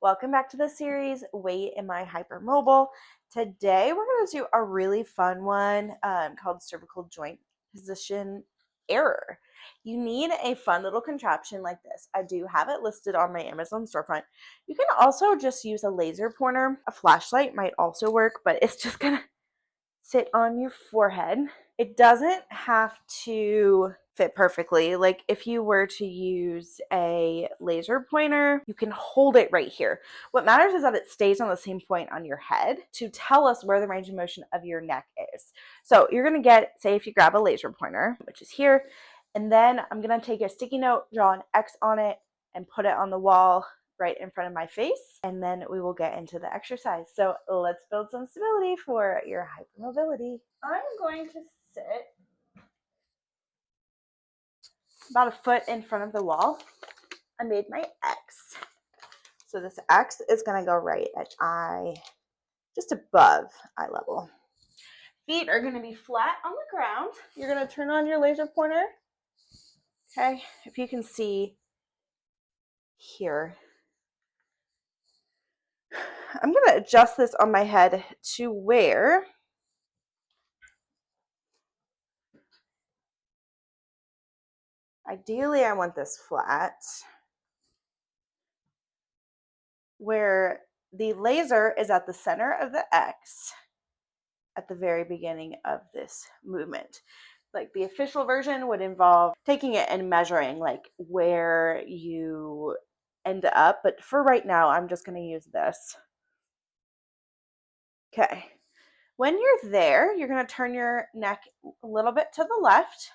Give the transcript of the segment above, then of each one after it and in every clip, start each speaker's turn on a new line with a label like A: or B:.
A: Welcome back to the series, Wait, Am I Hypermobile? Today we're going to do a really fun one called cervical joint position error. You need a fun little contraption like this. I do have it listed on my Amazon storefront. You can also just use a laser pointer. A flashlight might also work, but it's just going to sit on your forehead. It doesn't have to fit perfectly. Like if you were to use a laser pointer, you can hold it right here. What matters is that it stays on the same point on your head to tell us where the range of motion of your neck is. So you're gonna get, say if you grab a laser pointer, which is here, and then I'm gonna take a sticky note, draw an X on it, and put it on the wall right in front of my face, and then we will get into the exercise. So let's build some stability for your hypermobility. I'm going to sit about a foot in front of the wall. I made my X. So this X is going to go right at just above eye level. Feet are going to be flat on the ground. You're going to turn on your laser pointer. Okay, if you can see here. I'm going to adjust this on my head to where ideally I want this flat, where the laser is at the center of the X at the very beginning of this movement. Like the official version would involve taking it and measuring like where you end up, but for right now I'm just going to use this. Okay, when you're there, you're going to turn your neck a little bit to the left,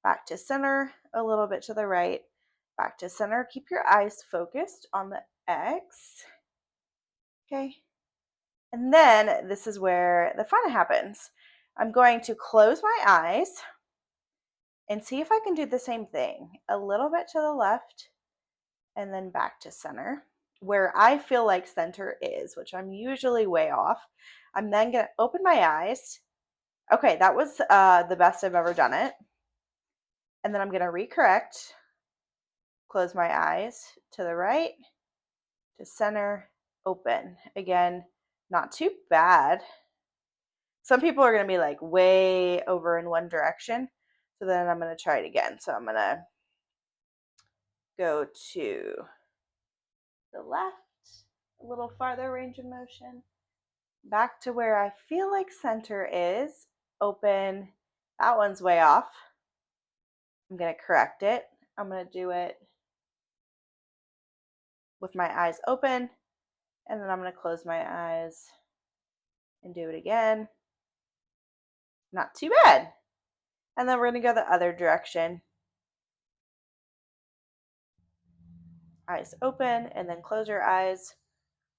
A: back to center, a little bit to the right, back to center. Keep your eyes focused on the X. Okay, and then this is where the fun happens. I'm going to close my eyes and see if I can do the same thing. A little bit to the left and then back to center, where I feel like center is, which I'm usually way off. I'm then going to open my eyes. Okay, that was the best I've ever done it. And then I'm going to recorrect, close my eyes to the right, to center, open. Again, not too bad. Some people are going to be like way over in one direction. So then I'm going to try it again. So I'm going to go to the left, a little farther range of motion, back to where I feel like center is, open. That one's way off. I'm going to correct it. I'm going to do it with my eyes open, and then I'm going to close my eyes and do it again. Not too bad. And then we're going to go the other direction. Eyes open, and then close your eyes.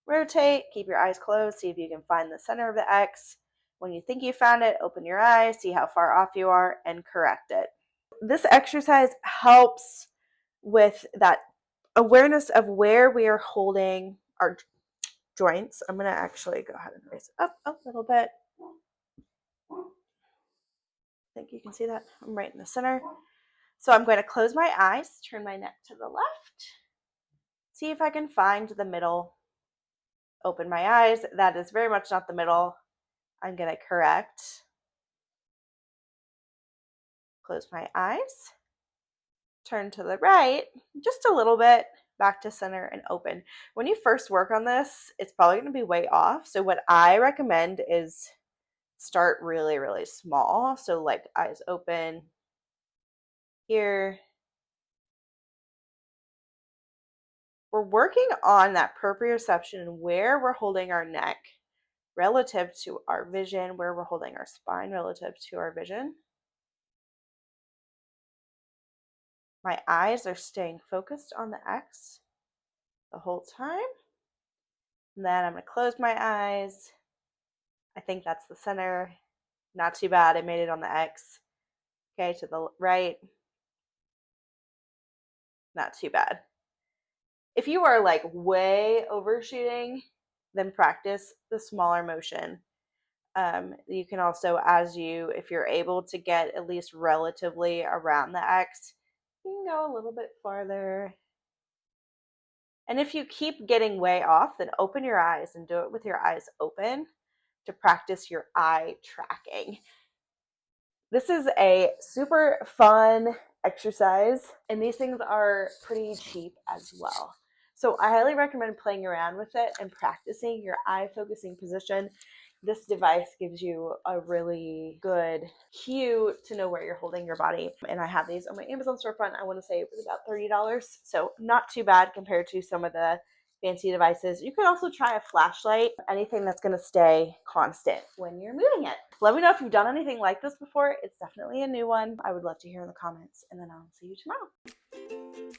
A: Rotate, keep your eyes closed, see if you can find the center of the X. When you think you found it, open your eyes, see how far off you are, and correct it. This exercise helps with that awareness of where we are holding our joints. I'm going to actually go ahead and raise it up a little bit. I think you can see that. I'm right in the center. So I'm going to close my eyes, turn my neck to the left, see if I can find the middle. Open my eyes. That is very much not the middle. I'm going to correct. Close my eyes. Turn to the right just a little bit, back to center and open. When you first work on this, it's probably going to be way off. So what I recommend is start really, really small. So like eyes open here. We're working on that proprioception, where we're holding our neck relative to our vision, where we're holding our spine relative to our vision. My eyes are staying focused on the X the whole time. And then I'm going to close my eyes. I think that's the center. Not too bad. I made it on the X. Okay, to the right. Not too bad. If you are like way overshooting, then practice the smaller motion. You can also, if you're able to get at least relatively around the X, you can go a little bit farther. And if you keep getting way off, then open your eyes and do it with your eyes open to practice your eye tracking. This is a super fun exercise, and these things are pretty cheap as well. So I highly recommend playing around with it and practicing your eye focusing position. This device gives you a really good cue to know where you're holding your body. And I have these on my Amazon storefront. I want to say it was about $30. So not too bad compared to some of the fancy devices. You can also try a flashlight, anything that's going to stay constant when you're moving it. Let me know if you've done anything like this before. It's definitely a new one. I would love to hear in the comments, and then I'll see you tomorrow.